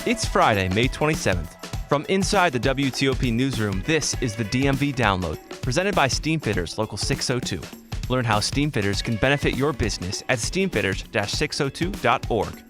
It's Friday, May 27th. From inside the WTOP newsroom, this is the DMV Download, presented by Steamfitters Local 602. Learn how Steamfitters can benefit your business at steamfitters-602.org.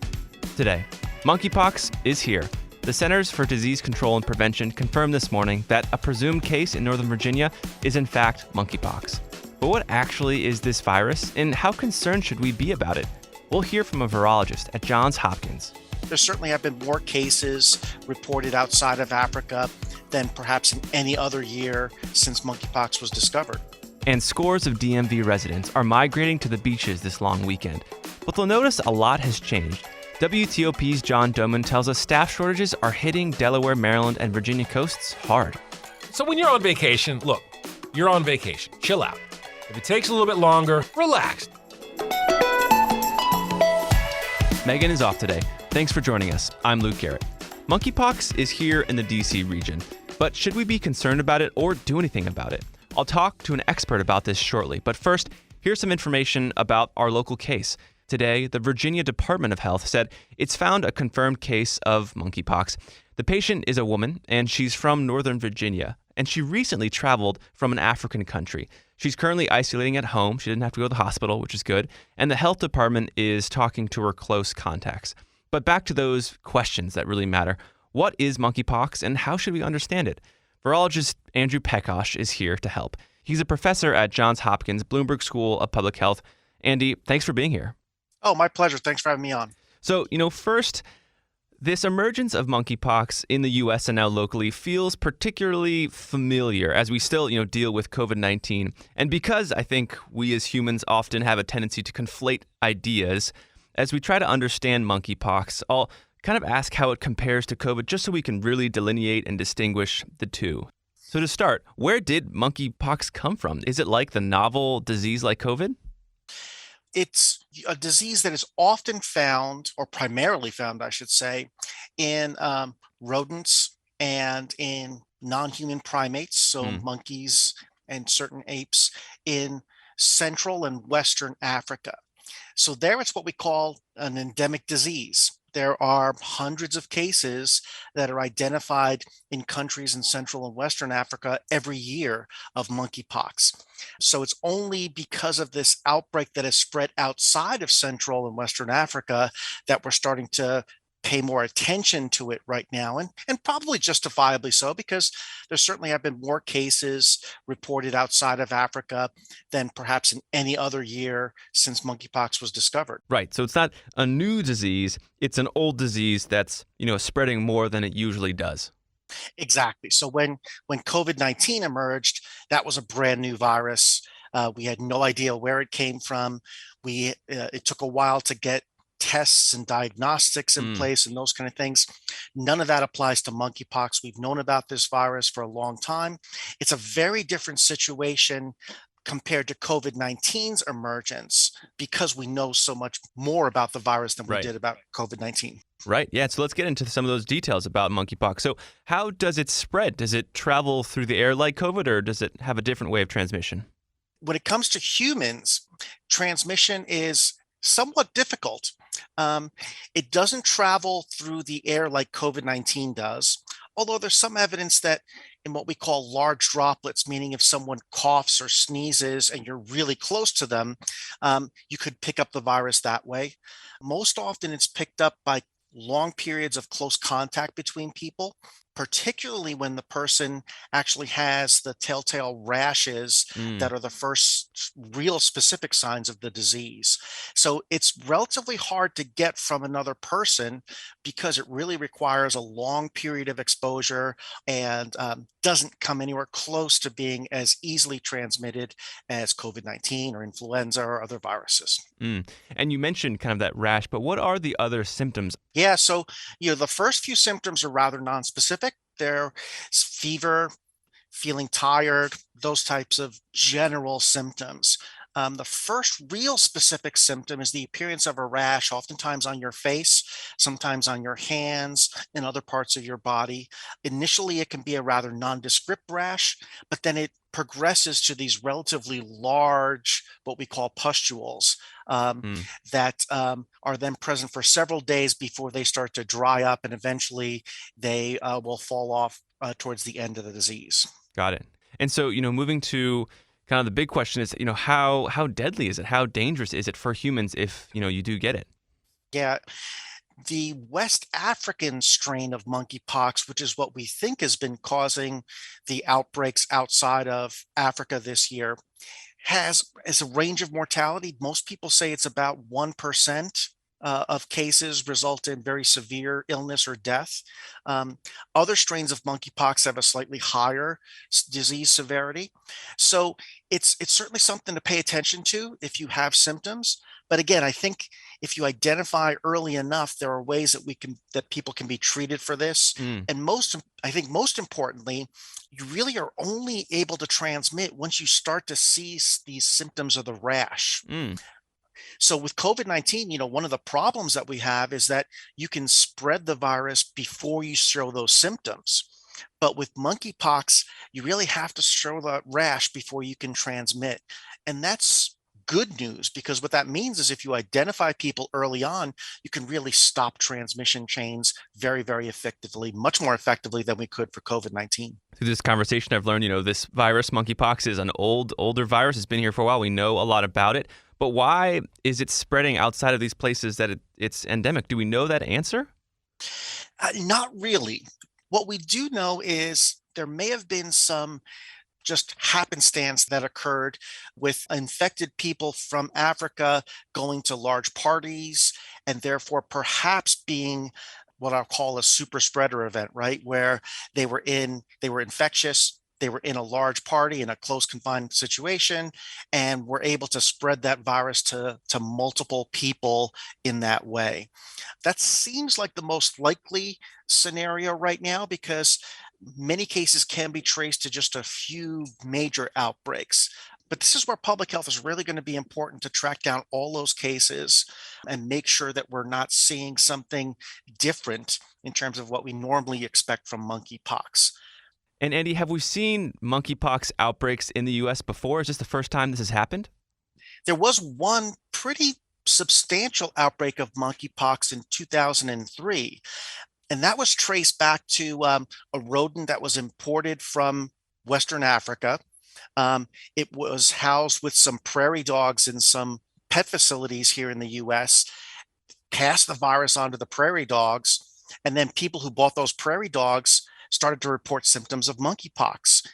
Today, monkeypox is here. The Centers for Disease Control and Prevention confirmed this morning that a presumed case in Northern Virginia is in fact monkeypox. But what actually is this virus, and how concerned should we be about it? We'll hear from a virologist at Johns Hopkins. There certainly have been more cases reported outside of Africa than perhaps in any other year since monkeypox was discovered. And scores of DMV residents are migrating to the beaches this long weekend. But they'll notice a lot has changed. WTOP's John Domen tells us staff shortages are hitting Delaware, Maryland, and Virginia coasts hard. So when you're on vacation, look, you're on vacation. Chill out. If it takes a little bit longer, relax. Megan is off today. Thanks for joining us. I'm Luke Garrett. Monkeypox is here in the D.C. region, but should we be concerned about it or do anything about it? I'll talk to an expert about this shortly, but first, here's some information about our local case. Today, the Virginia Department of Health said it's found a confirmed case of monkeypox. The patient is a woman, and she's from Northern Virginia, and she recently traveled from an African country. She's currently isolating at home. She didn't have to go to the hospital, which is good, and the health department is talking to her close contacts. But back to those questions that really matter. What is monkeypox, and how should we understand it? Virologist Andrew Pekosz is here to help. He's a professor at Johns Hopkins Bloomberg School of Public Health. Andy, thanks for being here. Oh, my pleasure. Thanks for having me on. So, first, this emergence of monkeypox in the U.S. and now locally feels particularly familiar as we still, deal with COVID-19. And because I think we as humans often have a tendency to conflate ideas, as we try to understand monkeypox, I'll kind of ask how it compares to COVID just so we can really delineate and distinguish the two. So to start, where did monkeypox come from? Is it like the novel disease like COVID? It's a disease that is often found, or primarily found, I should say, in rodents and in non-human primates, so monkeys and certain apes in Central and Western Africa. So there it's what we call an endemic disease. There are hundreds of cases that are identified in countries in Central and Western Africa every year of monkeypox. So it's only because of this outbreak that has spread outside of Central and Western Africa that we're starting to pay more attention to it right now, and probably justifiably so, because there certainly have been more cases reported outside of Africa than perhaps in any other year since monkeypox was discovered. Right. So it's not a new disease. It's an old disease that's, spreading more than it usually does. Exactly. So when COVID-19 emerged, that was a brand new virus. We had no idea where it came from. It took a while to get tests and diagnostics in place and those kind of things. None of that applies to monkeypox. We've known about this virus for a long time. It's a very different situation compared to COVID-19's emergence because we know so much more about the virus than we did about COVID-19. Right. Yeah. So let's get into some of those details about monkeypox. So how does it spread? Does it travel through the air like COVID, or does it have a different way of transmission? When it comes to humans, transmission is somewhat difficult. It doesn't travel through the air like COVID-19 does, although there's some evidence that in what we call large droplets, meaning if someone coughs or sneezes and you're really close to them, you could pick up the virus that way. Most often it's picked up by long periods of close contact between people, particularly when the person actually has the telltale rashes that are the first real specific signs of the disease. So it's relatively hard to get from another person because it really requires a long period of exposure and doesn't come anywhere close to being as easily transmitted as COVID-19 or influenza or other viruses. And you mentioned kind of that rash, but what are the other symptoms? Yeah, so the first few symptoms are rather nonspecific. There's fever, feeling tired, those types of general symptoms. The first real specific symptom is the appearance of a rash, oftentimes on your face, sometimes on your hands and other parts of your body. Initially, it can be a rather nondescript rash, but then it progresses to these relatively large, what we call pustules, um, Mm, that are then present for several days before they start to dry up, and eventually they will fall off towards the end of the disease. got it. And so, moving to kind of the big question is, how deadly is it? How dangerous is it for humans if, you do get it? Yeah, the West African strain of monkeypox, which is what we think has been causing the outbreaks outside of Africa this year, has a range of mortality. Most people say it's about 1% of cases result in very severe illness or death. Um, Other strains of monkeypox have a slightly higher disease severity. So it's certainly something to pay attention to if you have symptoms. But again, I think if you identify early enough, there are ways that people can be treated for this. Mm, And I think most importantly, you really are only able to transmit once you start to see these symptoms of the rash. mm. So with COVID-19, one of the problems that we have is that you can spread the virus before you show those symptoms. But with monkeypox, you really have to show the rash before you can transmit. And that's good news, because what that means is if you identify people early on, you can really stop transmission chains very, very effectively, much more effectively than we could for COVID-19. Through this conversation, I've learned, this virus, monkeypox, is an older virus. It's been here for a while. We know a lot about it. But why is it spreading outside of these places that it's endemic? Do we know that answer? Not really. What we do know is there may have been some just happenstance that occurred with infected people from Africa going to large parties, and therefore perhaps being what I'll call a super spreader event, right? Where they were infectious, they were in a large party in a close confined situation, and were able to spread that virus to multiple people in that way. That seems like the most likely scenario right now, because many cases can be traced to just a few major outbreaks. But this is where public health is really going to be important, to track down all those cases and make sure that we're not seeing something different in terms of what we normally expect from monkeypox. And Andy, have we seen monkeypox outbreaks in the U.S. before? Is this the first time this has happened? There was one pretty substantial outbreak of monkeypox in 2003, and that was traced back to a rodent that was imported from Western Africa. It was housed with some prairie dogs in some pet facilities here in the US, passed the virus onto the prairie dogs, and then people who bought those prairie dogs started to report symptoms of monkeypox,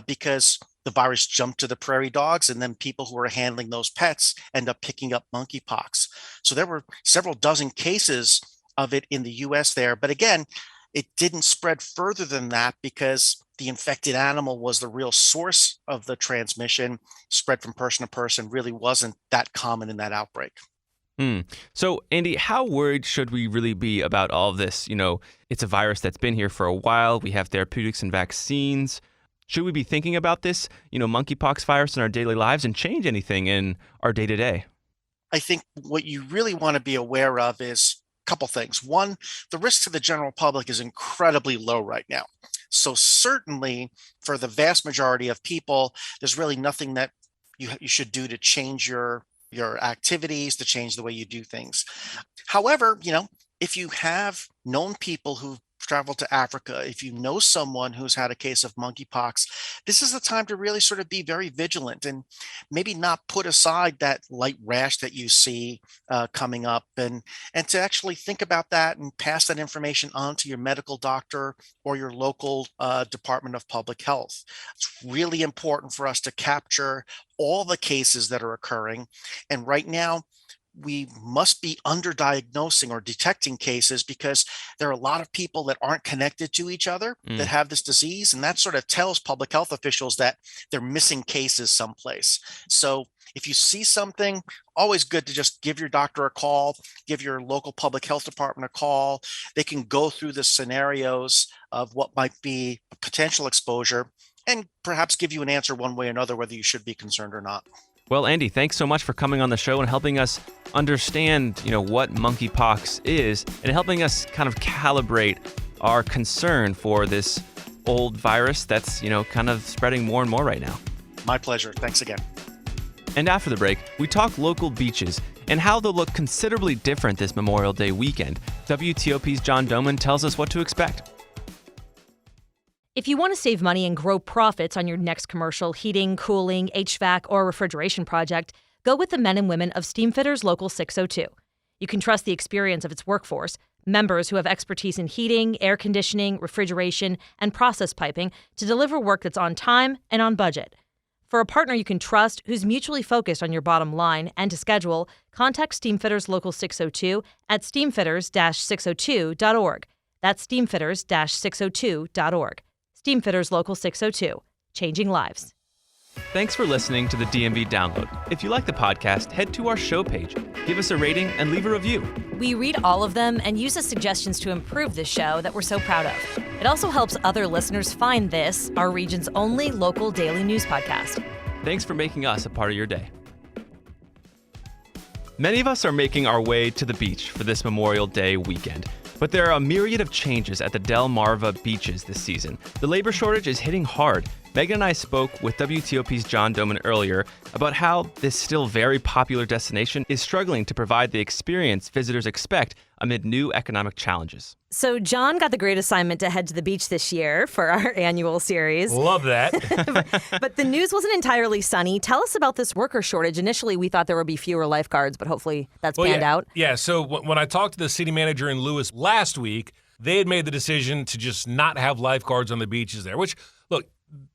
because the virus jumped to the prairie dogs, and then people who were handling those pets end up picking up monkeypox. So there were several dozen cases of it in the US there. But again, it didn't spread further than that because the infected animal was the real source of the transmission. Spread from person to person really wasn't that common in that outbreak. Hmm. So, Andy, how worried should we really be about all of this? It's a virus that's been here for a while. We have therapeutics and vaccines. Should we be thinking about this, monkeypox virus in our daily lives and change anything in our day-to-day? I think what you really want to be aware of is a couple things. One, the risk to the general public is incredibly low right now. So certainly for the vast majority of people, there's really nothing that you should do to change your activities, to change the way you do things. However, if you have known people who traveled to Africa, if you know someone who's had a case of monkeypox, this is the time to really sort of be very vigilant and maybe not put aside that light rash that you see coming up, and to actually think about that and pass that information on to your medical doctor or your local Department of Public Health. It's really important for us to capture all the cases that are occurring. And right now, we must be underdiagnosing or detecting cases because there are a lot of people that aren't connected to each other that Mm. have this disease. And that sort of tells public health officials that they're missing cases someplace. So if you see something, always good to just give your doctor a call, give your local public health department a call. They can go through the scenarios of what might be a potential exposure and perhaps give you an answer one way or another, whether you should be concerned or not. Well, Andy, thanks so much for coming on the show and helping us understand, what monkeypox is and helping us kind of calibrate our concern for this old virus that's, kind of spreading more and more right now. My pleasure. Thanks again. And after the break, we talk local beaches and how they'll look considerably different this Memorial Day weekend. WTOP's John Domen tells us what to expect. If you want to save money and grow profits on your next commercial, heating, cooling, HVAC, or refrigeration project, go with the men and women of Steamfitters Local 602. You can trust the experience of its workforce, members who have expertise in heating, air conditioning, refrigeration, and process piping to deliver work that's on time and on budget. For a partner you can trust who's mutually focused on your bottom line and to schedule, contact Steamfitters Local 602 at steamfitters-602.org. That's steamfitters-602.org. Steamfitters Local 602, changing lives. Thanks for listening to the DMV Download. If you like the podcast, head to our show page, give us a rating, and leave a review. We read all of them and use as suggestions to improve this show that we're so proud of. It also helps other listeners find this, our region's only local daily news podcast. Thanks for making us a part of your day. Many of us are making our way to the beach for this Memorial Day weekend. But there are a myriad of changes at the Delmarva beaches this season. The labor shortage is hitting hard. Megan and I spoke with WTOP's John Domen earlier about how this still very popular destination is struggling to provide the experience visitors expect amid new economic challenges. So John got the great assignment to head to the beach this year for our annual series. Love that. But the news wasn't entirely sunny. Tell us about this worker shortage. Initially, we thought there would be fewer lifeguards, but hopefully that's panned out. Yeah, so when I talked to the city manager in Lewis last week, they had made the decision to just not have lifeguards on the beaches there, which, look,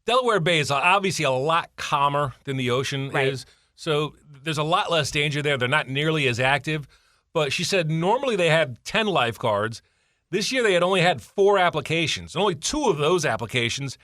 Delaware Bay is obviously a lot calmer than the ocean is, so there's a lot less danger there. They're not nearly as active. But she said normally they had 10 lifeguards. This year they had only had 4 applications. And only 2 of those applications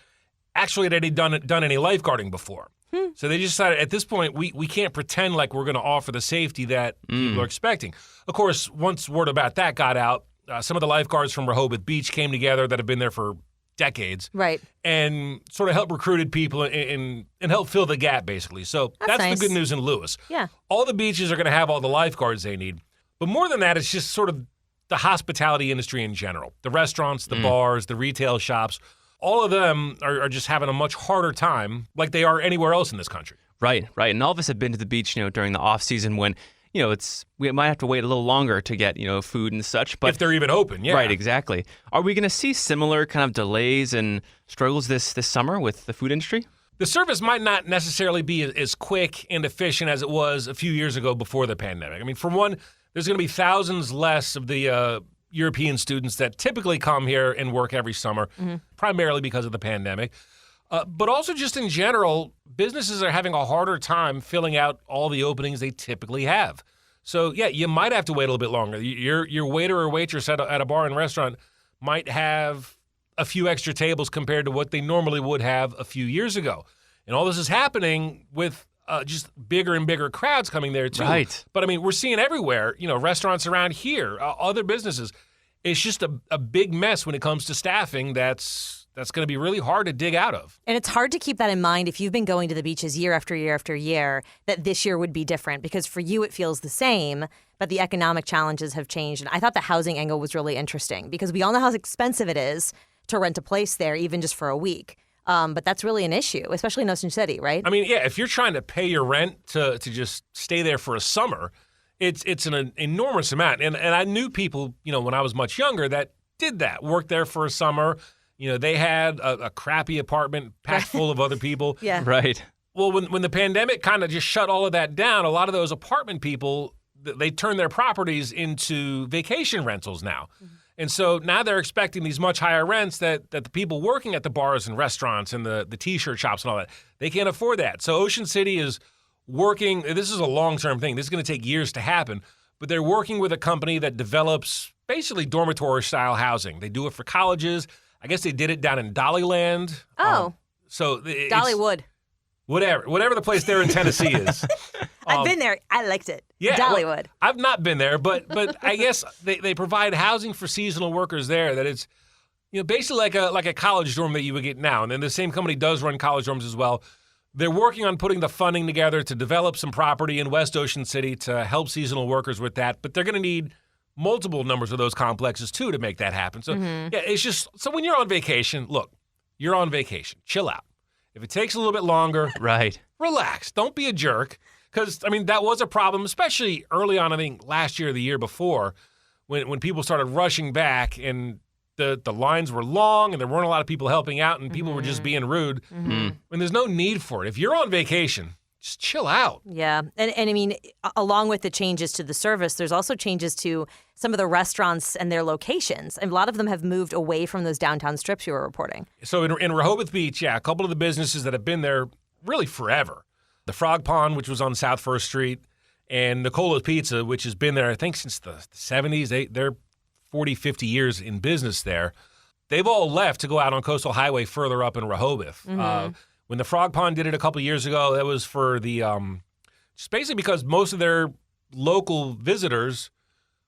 actually had done any lifeguarding before. So they just decided at this point we can't pretend like we're going to offer the safety that people are expecting. Of course, once word about that got out, some of the lifeguards from Rehoboth Beach came together that have been there for decades. Right. And sort of helped recruited people and help fill the gap, basically. So that's nice. the good news in Lewis. Yeah. All the beaches are going to have all the lifeguards they need. But more than that, it's just sort of the hospitality industry in general. The restaurants, the bars, the retail shops, all of them are just having a much harder time like they are anywhere else in this country. Right. And all of us have been to the beach, during the off season when, we might have to wait a little longer to get, food and such. But if they're even open, yeah. Right, exactly. Are we going to see similar kind of delays and struggles this summer with the food industry? The service might not necessarily be as quick and efficient as it was a few years ago before the pandemic. I mean, for one, there's going to be thousands less of the European students that typically come here and work every summer, primarily because of the pandemic. But also just in general, businesses are having a harder time filling out all the openings they typically have. So, yeah, you might have to wait a little bit longer. Your waiter or waitress at a bar and restaurant might have a few extra tables compared to what they normally would have a few years ago. And all this is happening with just bigger and bigger crowds coming there, too. Right. But, I mean, we're seeing everywhere, restaurants around here, other businesses. It's just a big mess when it comes to staffing that's going to be really hard to dig out of. And it's hard to keep that in mind if you've been going to the beaches year after year after year, that this year would be different, because for you it feels the same, but the economic challenges have changed. And I thought the housing angle was really interesting because we all know how expensive it is to rent a place there, even just for a week. But that's really an issue, especially in Ocean City, right? I mean, yeah, if you're trying to pay your rent to just stay there for a summer, it's an enormous amount. And I knew people, when I was much younger that did that, worked there for a summer. They had a crappy apartment packed full of other people. Yeah. Right. Well, when the pandemic kind of just shut all of that down, a lot of those apartment people, they turned their properties into vacation rentals now. And so now they're expecting these much higher rents that the people working at the bars and restaurants and the T-shirt shops and all that, they can't afford that. So Ocean City is working. This is a long-term thing. This is going to take years to happen. But they're working with a company that develops basically dormitory-style housing. They do it for colleges. I guess they did it down in Dollyland. Oh. So Dollywood. Whatever the place there in Tennessee is. I've been there. I liked it. Yeah, Dollywood. Well, I've not been there, but I guess they provide housing for seasonal workers there. That it's basically like a college dorm that you would get now. And then the same company does run college dorms as well. They're working on putting the funding together to develop some property in West Ocean City to help seasonal workers with that. But they're going to need multiple numbers of those complexes, too, to make that happen. So, yeah, it's just, so when you're on vacation, look, you're on vacation. Chill out. If it takes a little bit longer, Right. relax. Don't be a jerk. Because, I mean, that was a problem, especially early on, I think, last year or the year before, when people started rushing back and the lines were long and there weren't a lot of people helping out and people were just being rude. When there's no need for it. If you're on vacation, just chill out. Yeah. And I mean, along with the changes to the service, there's also changes to some of the restaurants and their locations. And a lot of them have moved away from those downtown strips you were reporting. So in Rehoboth Beach, yeah, a couple of the businesses that have been there really forever. The Frog Pond, which was on South First Street, and Nicolo's Pizza, which has been there, I think, since the 70s. They're 40, 50 years in business there. They've all left to go out on Coastal Highway further up in Rehoboth. When the Frog Pond did it a couple of years ago, that was for the just basically because most of their local visitors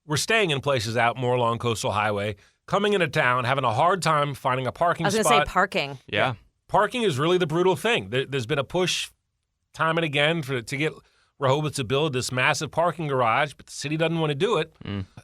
were staying in places out more along Coastal Highway, coming into town, having a hard time finding a parking spot. I was going to say parking. Yeah. Parking is really the brutal thing. There's been a push time and again to get Rehoboth to build this massive parking garage, but the city doesn't want to do it.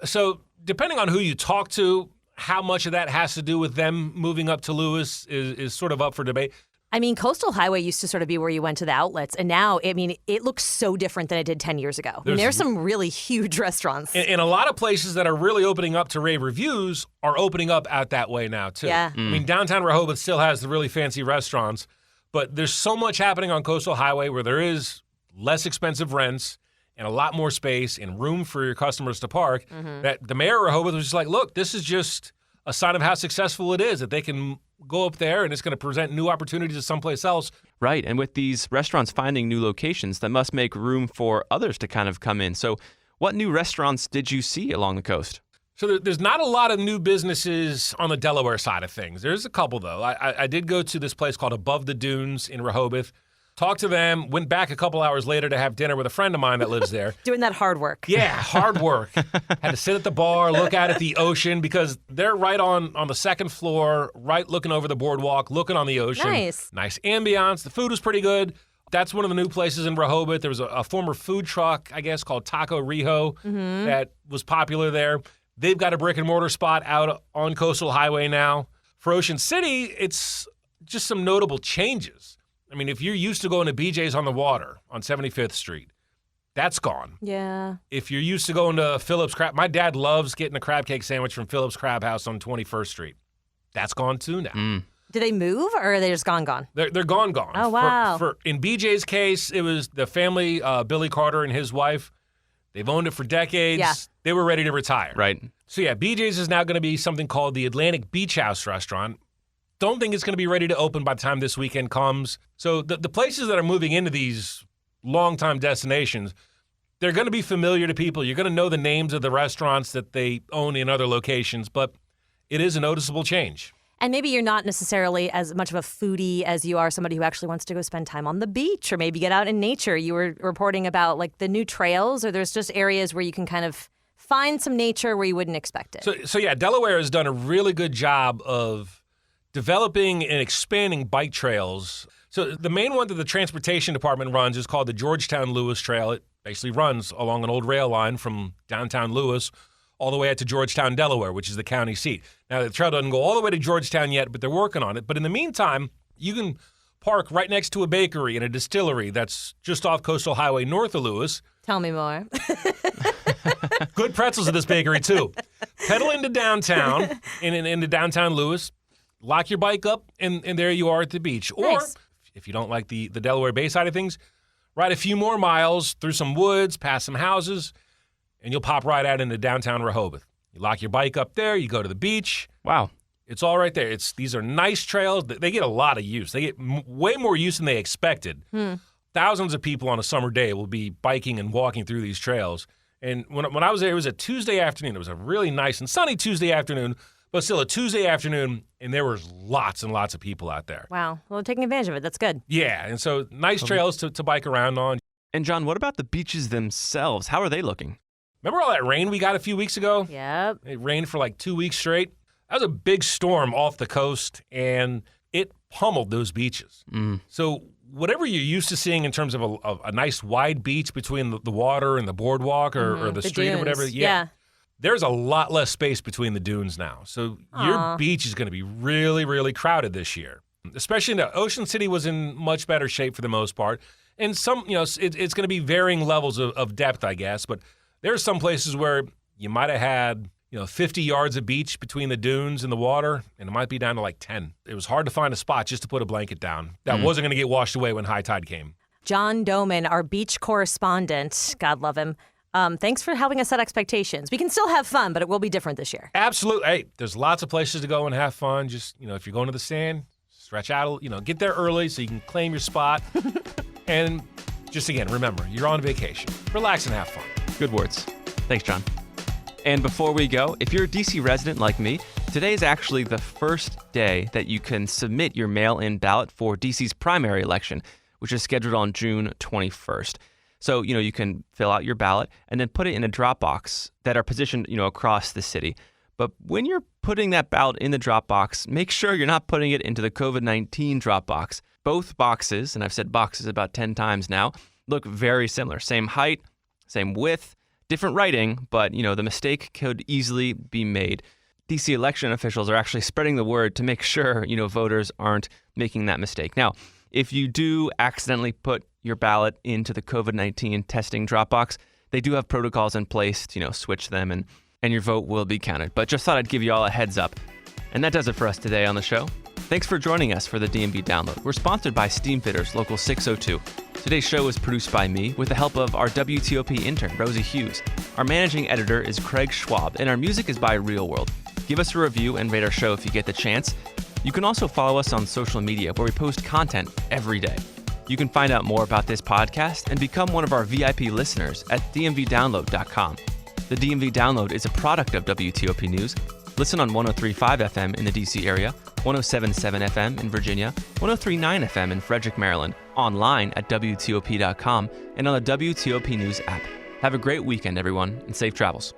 So depending on who you talk to, how much of that has to do with them moving up to Lewis is sort of up for debate. I mean, Coastal Highway used to sort of be where you went to the outlets, and now, I mean, it looks so different than it did 10 years ago. There's some really huge restaurants. And a lot of places that are really opening up to rave reviews are opening up out that way now, too. Yeah. I mean, downtown Rehoboth still has the really fancy restaurants, but there's so much happening on Coastal Highway where there is less expensive rents and a lot more space and room for your customers to park that the mayor of Rehoboth was just like, look, this is just a sign of how successful it is, that they can go up there and it's going to present new opportunities to someplace else. Right. And with these restaurants finding new locations, that must make room for others to kind of come in. So what new restaurants did you see along the coast? So there's not a lot of new businesses on the Delaware side of things. There's a couple, though. I did go to this place called Above the Dunes in Rehoboth. Talked to them, went back a couple hours later to have dinner with a friend of mine that lives there. Doing that hard work. Yeah, hard work. Had to sit at the bar, look out at the ocean because they're right on the second floor, right looking over the boardwalk, looking on the ocean. Nice ambiance. The food was pretty good. That's one of the new places in Rehoboth. There was a former food truck, I guess, called Taco Rijo that was popular there. They've got a brick and mortar spot out on Coastal Highway now. For Ocean City, it's just some notable changes. I mean, if you're used to going to BJ's on the Water on 75th Street, that's gone. Yeah. If you're used to going to Phillips Crab, my dad loves getting a crab cake sandwich from Phillips Crab House on 21st Street. That's gone too now. Did they move or are they just gone? They're gone. Oh, wow. In BJ's case, it was the family, Billy Carter and his wife. They've owned it for decades. Yeah. They were ready to retire. Right. So yeah, BJ's is now going to be something called the Atlantic Beach House Restaurant. Don't think it's going to be ready to open by the time this weekend comes. So the places that are moving into these long-time destinations, they're going to be familiar to people. You're going to know the names of the restaurants that they own in other locations, but it is a noticeable change. And maybe you're not necessarily as much of a foodie as you are somebody who actually wants to go spend time on the beach or maybe get out in nature. You were reporting about like the new trails, or there's just areas where you can kind of find some nature where you wouldn't expect it. So yeah, Delaware has done a really good job of developing and expanding bike trails. So the main one that the transportation department runs is called the Georgetown Lewis Trail. It basically runs along an old rail line from downtown Lewis all the way out to Georgetown, Delaware, which is the county seat. Now, the trail doesn't go all the way to Georgetown yet, but they're working on it. But in the meantime, you can park right next to a bakery and a distillery that's just off Coastal Highway north of Lewis. Tell me more. Good pretzels at this bakery, too. Pedal into downtown, into downtown Lewis. Lock your bike up, and there you are at the beach. Or, Nice. if you don't like the Delaware Bay side of things, ride a few more miles through some woods, past some houses, and you'll pop right out into downtown Rehoboth. You lock your bike up there, you go to the beach. Wow. It's all right there. These are nice trails. They get a lot of use. They get way more use than they expected. Thousands of people on a summer day will be biking and walking through these trails. And when I was there, it was a Tuesday afternoon. It was a really nice and sunny Tuesday afternoon, but still a Tuesday afternoon, and there was lots and lots of people out there. Wow. Well, taking advantage of it. That's good. Yeah, and so nice trails to bike around on. And John, what about the beaches themselves? How are they looking? Remember all that rain we got a few weeks ago? Yep. It rained for like 2 weeks straight. That was a big storm off the coast, and it pummeled those beaches. So whatever you're used to seeing in terms of a nice wide beach between the water and the boardwalk or the street dunes. or whatever. Yeah. There's a lot less space between the dunes now. So your beach is going to be really, really crowded this year. Especially Ocean City was in much better shape for the most part. And some, it's going to be varying levels of depth, I guess. But there are some places where you might have had 50 yards of beach between the dunes and the water, and it might be down to like 10. It was hard to find a spot just to put a blanket down. That wasn't going to get washed away when high tide came. John Domen, our beach correspondent, God love him. Thanks for helping us set expectations. We can still have fun, but it will be different this year. Absolutely. Hey, there's lots of places to go and have fun. Just, if you're going to the sand, stretch out, get there early so you can claim your spot. And just again, remember, you're on vacation. Relax and have fun. Good words. Thanks, John. And before we go, if you're a DC resident like me, today is actually the first day that you can submit your mail-in ballot for DC's primary election, which is scheduled on June 21st. So, you can fill out your ballot and then put it in a drop box that are positioned, across the city. But when you're putting that ballot in the drop box, make sure you're not putting it into the COVID-19 drop box. Both boxes, and I've said boxes about 10 times now, look very similar. Same height, same width, different writing, but, the mistake could easily be made. DC election officials are actually spreading the word to make sure, voters aren't making that mistake. Now, if you do accidentally put your ballot into the COVID-19 testing drop box, they do have protocols in place to, switch them and your vote will be counted. But just thought I'd give you all a heads up. And that does it for us today on the show. Thanks for joining us for the DMV Download. We're sponsored by Steamfitters Local 602. Today's show is produced by me with the help of our WTOP intern, Rosie Hughes. Our managing editor is Craig Schwab, and our music is by Real World. Give us a review and rate our show if you get the chance. You can also follow us on social media where we post content every day. You can find out more about this podcast and become one of our VIP listeners at dmvdownload.com. The DMV Download is a product of WTOP News. Listen on 103.5 FM in the DC area, 107.7 FM in Virginia, 103.9 FM in Frederick, Maryland, online at WTOP.com, and on the WTOP News app. Have a great weekend, everyone, and safe travels.